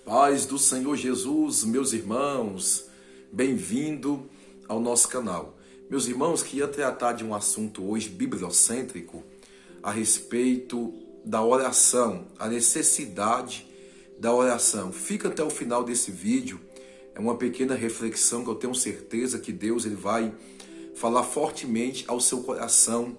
Paz do Senhor Jesus, meus irmãos, bem-vindo ao nosso canal. Meus irmãos, queria tratar de um assunto hoje bibliocêntrico a respeito da oração, a necessidade da oração. Fica até o final desse vídeo, é uma pequena reflexão que eu tenho certeza que Deus ele vai falar fortemente ao seu coração,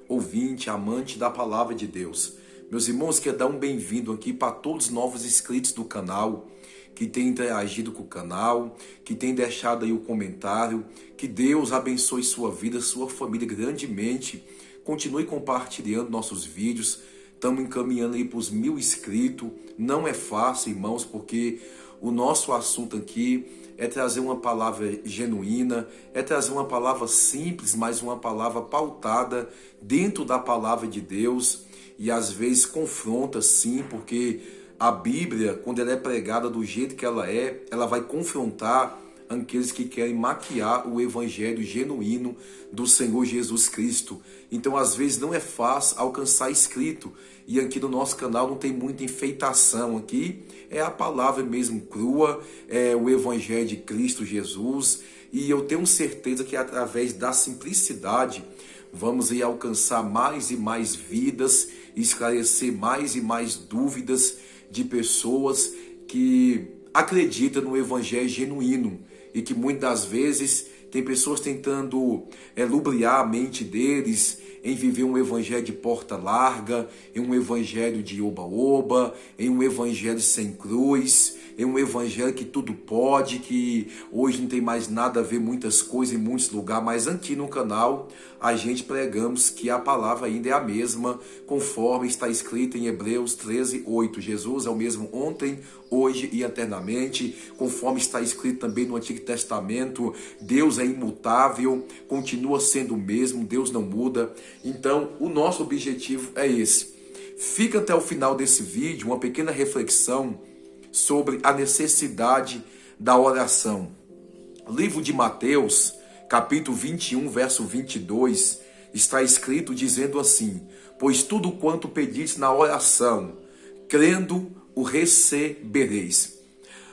ouvinte, amante da palavra de Deus. Meus irmãos, quero dar um bem-vindo aqui para todos os novos inscritos do canal, que têm interagido com o canal, que têm deixado aí o comentário. Que Deus abençoe sua vida, sua família grandemente. Continue compartilhando nossos vídeos. Estamos encaminhando aí para os 1000 inscritos. Não é fácil, irmãos, porque o nosso assunto aqui é trazer uma palavra genuína, é trazer uma palavra simples, mas uma palavra pautada dentro da palavra de Deus. E às vezes confronta sim, porque a Bíblia, quando ela é pregada do jeito que ela vai confrontar aqueles que querem maquiar o evangelho genuíno do Senhor Jesus Cristo. Então às vezes não é fácil alcançar inscrito. E aqui no nosso canal não tem muita enfeitação. Aqui é a palavra mesmo crua, é o evangelho de Cristo Jesus. E eu tenho certeza que através da simplicidade vamos aí alcançar mais e mais vidas, esclarecer mais e mais dúvidas de pessoas que acreditam no evangelho genuíno e que muitas das vezes tem pessoas tentando lubriar a mente deles em viver um evangelho de porta larga, em um evangelho de oba-oba, em um evangelho sem cruz, em um evangelho que tudo pode, que hoje não tem mais nada a ver muitas coisas em muitos lugares, mas aqui no canal a gente pregamos que a palavra ainda é a mesma, conforme está escrito em Hebreus 13:8. Jesus é o mesmo ontem, hoje e eternamente, conforme está escrito também no Antigo Testamento. Deus é imutável, continua sendo o mesmo, Deus não muda. Então o nosso objetivo é esse. Fica até o final desse vídeo uma pequena reflexão sobre a necessidade da oração. Livro de Mateus, capítulo 21, verso 22, está escrito dizendo assim: pois tudo quanto pedis na oração, crendo, o recebereis.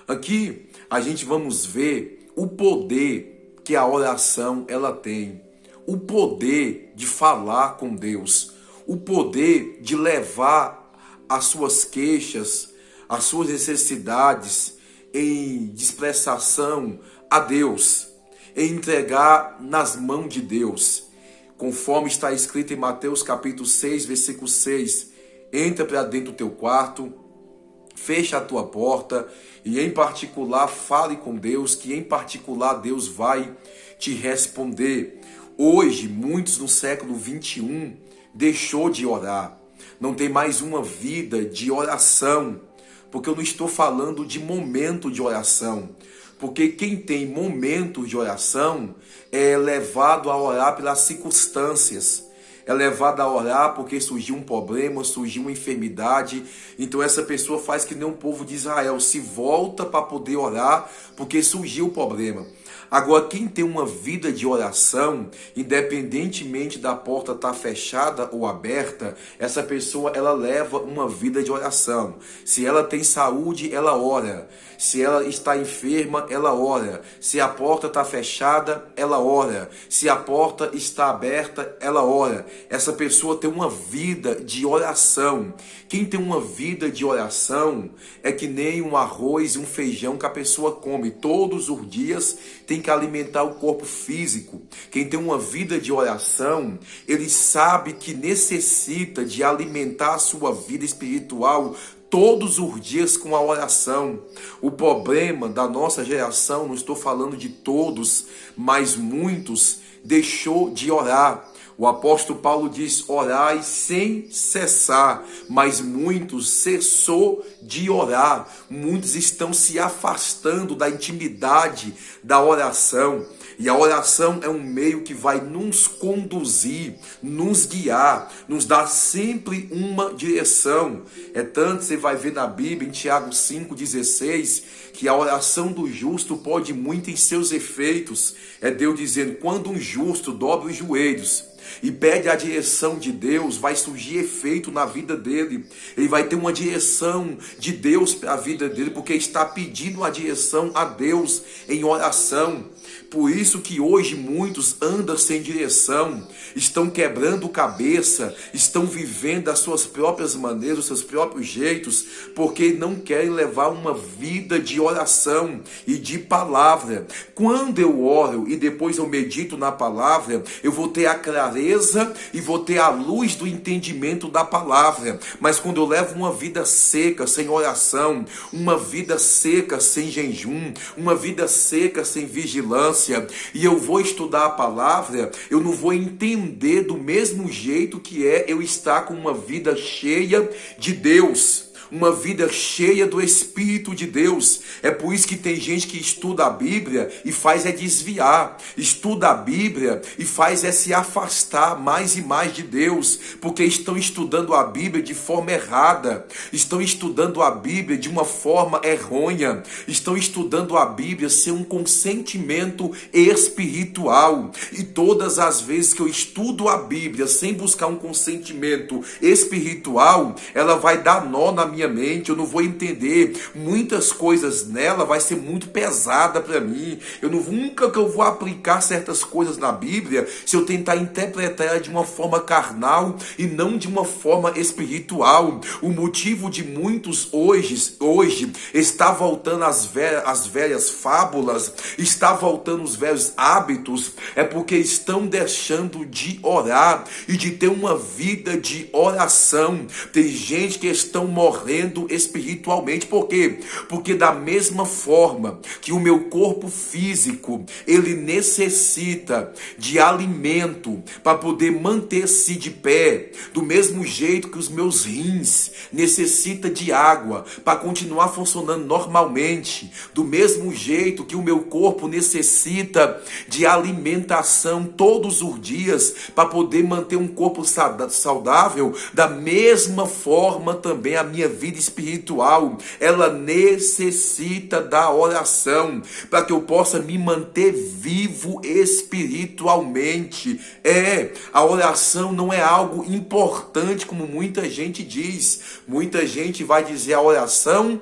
Aqui a gente vamos ver o poder que a oração ela tem, o poder de falar com Deus, o poder de levar as suas queixas, as suas necessidades em dispersação a Deus, em entregar nas mãos de Deus. Conforme está escrito em Mateus capítulo 6, versículo 6, entra para dentro do teu quarto, fecha a tua porta e em particular fale com Deus, que em particular Deus vai te responder. Hoje, muitos no século 21 deixou de orar, não tem mais uma vida de oração, porque eu não estou falando de momento de oração, porque quem tem momento de oração é levado a orar pelas circunstâncias, é levado a orar porque surgiu um problema, surgiu uma enfermidade. Então essa pessoa faz que nem um povo de Israel, se volta para poder orar porque surgiu o problema. Agora, quem tem uma vida de oração, independentemente da porta estar fechada ou aberta, essa pessoa ela leva uma vida de oração. Se ela tem saúde, ela ora. Se ela está enferma, ela ora. Se a porta está fechada, ela ora. Se a porta está aberta, ela ora. Essa pessoa tem uma vida de oração. Quem tem uma vida de oração é que nem um arroz e um feijão que a pessoa come todos os dias, tem que alimentar o corpo físico. Quem tem uma vida de oração, ele sabe que necessita de alimentar a sua vida espiritual todos os dias com a oração. O problema da nossa geração, não estou falando de todos, mas muitos deixou de orar. O apóstolo Paulo diz: orai sem cessar, mas muitos cessou de orar. Muitos estão se afastando da intimidade da oração. E a oração é um meio que vai nos conduzir, nos guiar, nos dar sempre uma direção. É tanto, você vai ver na Bíblia, em Tiago 5,16, que a oração do justo pode muito em seus efeitos. É Deus dizendo: quando um justo dobra os joelhos, e pede a direção de Deus, vai surgir efeito na vida dele. Ele vai ter uma direção de Deus para a vida dele, porque está pedindo a direção a Deus em oração. Por isso que hoje muitos andam sem direção, estão quebrando cabeça, estão vivendo as suas próprias maneiras, os seus próprios jeitos, porque não querem levar uma vida de oração e de palavra. Quando eu oro e depois eu medito na palavra, eu vou ter a clareza e vou ter a luz do entendimento da palavra. Mas quando eu levo uma vida seca, sem oração, uma vida seca, sem jejum, uma vida seca, sem vigilância, e eu vou estudar a palavra, eu não vou entender do mesmo jeito que é eu estar com uma vida cheia de Deus, uma vida cheia do Espírito de Deus. É por isso que tem gente que estuda a Bíblia e faz é desviar, estuda a Bíblia e faz é se afastar mais e mais de Deus, porque estão estudando a Bíblia de forma errada, estão estudando a Bíblia de uma forma errônea, estão estudando a Bíblia sem um consentimento espiritual. E todas as vezes que eu estudo a Bíblia sem buscar um consentimento espiritual, ela vai dar nó na minha mente, eu não vou entender muitas coisas nela, vai ser muito pesada para mim. Nunca que eu vou aplicar certas coisas na Bíblia se eu tentar interpretar ela de uma forma carnal e não de uma forma espiritual. O motivo de muitos hoje está voltando as velhas fábulas, está voltando os velhos hábitos, é porque estão deixando de orar e de ter uma vida de oração. Tem gente que estão morrendo espiritualmente. Por quê? Porque da mesma forma que o meu corpo físico, ele necessita de alimento para poder manter-se de pé, do mesmo jeito que os meus rins necessitam de água para continuar funcionando normalmente, do mesmo jeito que o meu corpo necessita de alimentação todos os dias para poder manter um corpo saudável, da mesma forma também a minha vida espiritual, ela necessita da oração para que eu possa me manter vivo espiritualmente. A oração não é algo importante como muita gente diz. Muita gente vai dizer a oração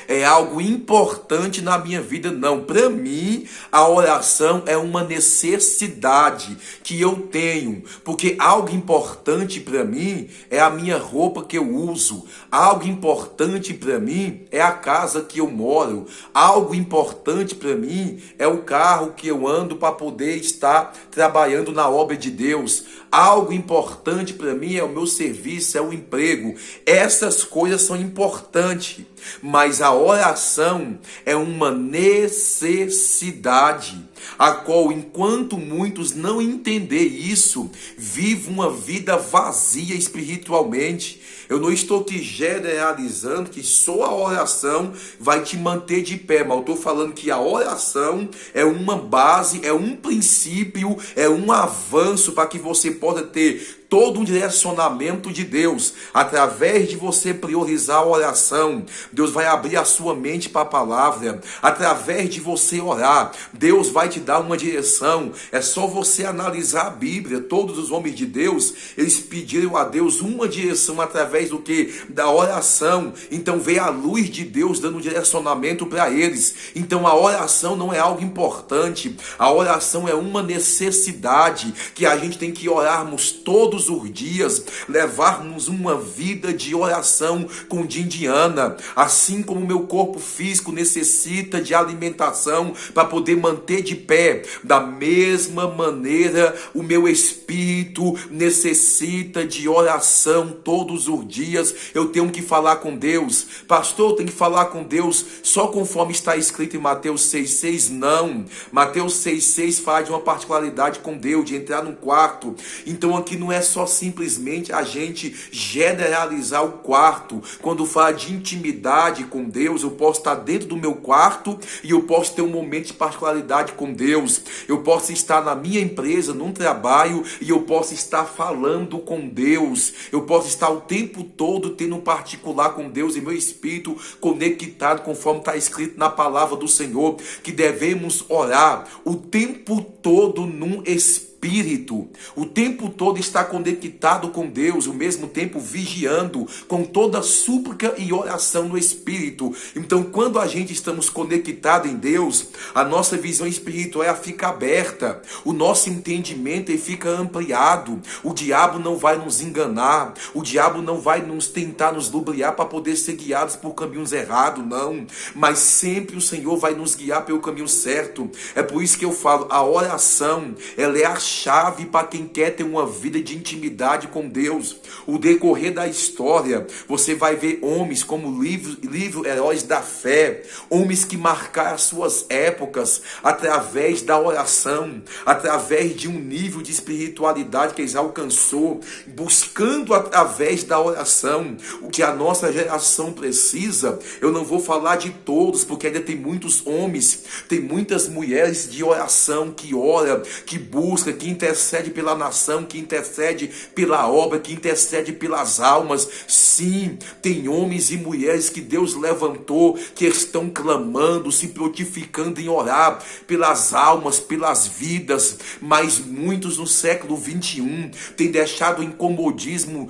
é algo importante na minha vida. Não, para mim a oração é uma necessidade que eu tenho, porque algo importante para mim é a minha roupa que eu uso, algo importante para mim é a casa que eu moro, algo importante para mim é o carro que eu ando para poder estar trabalhando na obra de Deus, algo importante para mim é o meu serviço, é o emprego. Essas coisas são importantes, mas a oração é uma necessidade, a qual, enquanto muitos não entender isso, vivem uma vida vazia espiritualmente. Eu não estou aqui generalizando que só a oração vai te manter de pé, mas eu estou falando que a oração é uma base, é um princípio, é um avanço para que você possa ter todo um direcionamento de Deus. Através de você priorizar a oração, Deus vai abrir a sua mente para a palavra. Através de você orar, Deus vai te dar uma direção. É só você analisar a Bíblia. Todos os homens de Deus, eles pediram a Deus uma direção através do que? Da oração. Então veio a luz de Deus dando direcionamento para eles. Então a oração não é algo importante. A oração é uma necessidade que a gente tem que orarmos todos os dias, levarmos uma vida de oração cotidiana, assim como o meu corpo físico necessita de alimentação para poder manter de pé, da mesma maneira o meu espírito necessita de oração todos os dias. Eu tenho que falar com Deus. Pastor, eu tenho que falar com Deus só conforme está escrito em Mateus 6,6? Não. Mateus 6,6 fala de uma particularidade com Deus, de entrar num quarto. Então aqui não é só simplesmente a gente generalizar o quarto. Quando fala de intimidade com Deus, eu posso estar dentro do meu quarto e eu posso ter um momento de particularidade com Deus. Eu posso estar na minha empresa, num trabalho, e eu posso estar falando com Deus. Eu posso estar o tempo todo tendo um particular com Deus e meu espírito conectado, conforme está escrito na palavra do Senhor, que devemos orar o tempo todo num espírito espírito. O tempo todo está conectado com Deus, ao mesmo tempo vigiando com toda súplica e oração no espírito. Então, quando a gente estamos conectados em Deus, a nossa visão espiritual fica aberta, o nosso entendimento fica ampliado. O diabo não vai nos enganar, o diabo não vai nos tentar nos lubriar para poder ser guiados por caminhos errados, não. Mas sempre o Senhor vai nos guiar pelo caminho certo. É por isso que eu falo, a oração, ela é a chave para quem quer ter uma vida de intimidade com Deus. O decorrer da história, você vai ver homens como livro Heróis da Fé, homens que marcaram as suas épocas através da oração, através de um nível de espiritualidade que eles alcançou, buscando através da oração. O que a nossa geração precisa, eu não vou falar de todos, porque ainda tem muitos homens, tem muitas mulheres de oração que ora, que busca, que intercede pela nação, que intercede pela obra, que intercede pelas almas. Sim, tem homens e mulheres que Deus levantou, que estão clamando, se prontificando em orar pelas almas, pelas vidas, mas muitos no século 21 têm deixado o incomodismo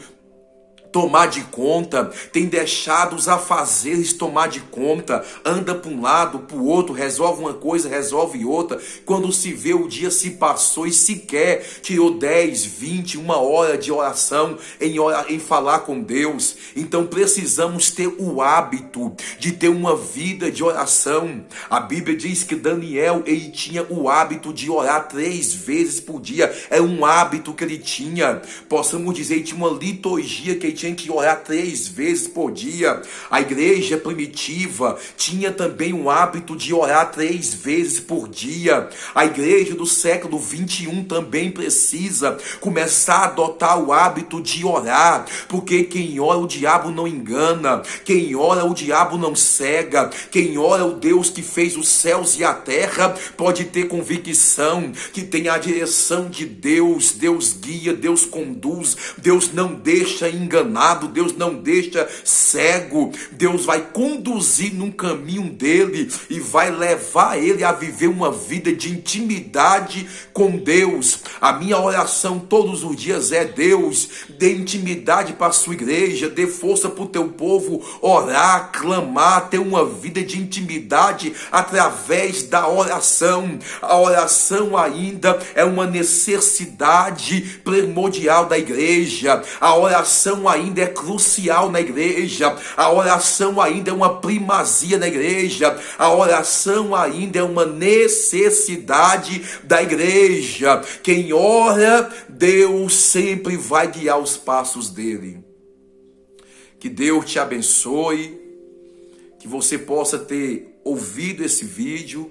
tomar de conta, tem deixado os afazeres tomar de conta, anda para um lado, para o outro, resolve uma coisa, resolve outra, quando se vê o dia se passou e sequer tirou 10, 20, uma hora de oração em falar com Deus. Então precisamos ter o hábito de ter uma vida de oração. A Bíblia diz que Daniel, ele tinha o hábito de orar 3 vezes por dia, é um hábito que ele tinha, possamos dizer, ele tinha uma liturgia que ele tinha que orar 3 vezes por dia. A igreja primitiva tinha também um hábito de orar 3 vezes por dia. A igreja do século 21 também precisa começar a adotar o hábito de orar, porque quem ora o diabo não engana, quem ora o diabo não cega, quem ora o Deus que fez os céus e a terra pode ter convicção que tem a direção de Deus. Deus guia, Deus conduz, Deus não deixa enganar, Deus não deixa cego, Deus vai conduzir num caminho dele e vai levar ele a viver uma vida de intimidade com Deus. A minha oração todos os dias é: Deus, dê intimidade para a sua igreja, dê força para o teu povo orar, clamar, ter uma vida de intimidade através da oração. A oração ainda é uma necessidade primordial da igreja, a oração ainda é crucial na igreja, a oração ainda é uma primazia na igreja, a oração ainda é uma necessidade da igreja. Quem ora, Deus sempre vai guiar os passos dele. Que Deus te abençoe, que você possa ter ouvido esse vídeo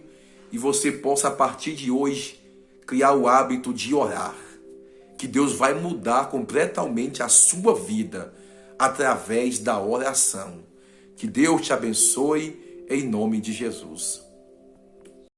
e você possa a partir de hoje criar o hábito de orar. Que Deus vai mudar completamente a sua vida através da oração. Que Deus te abençoe em nome de Jesus.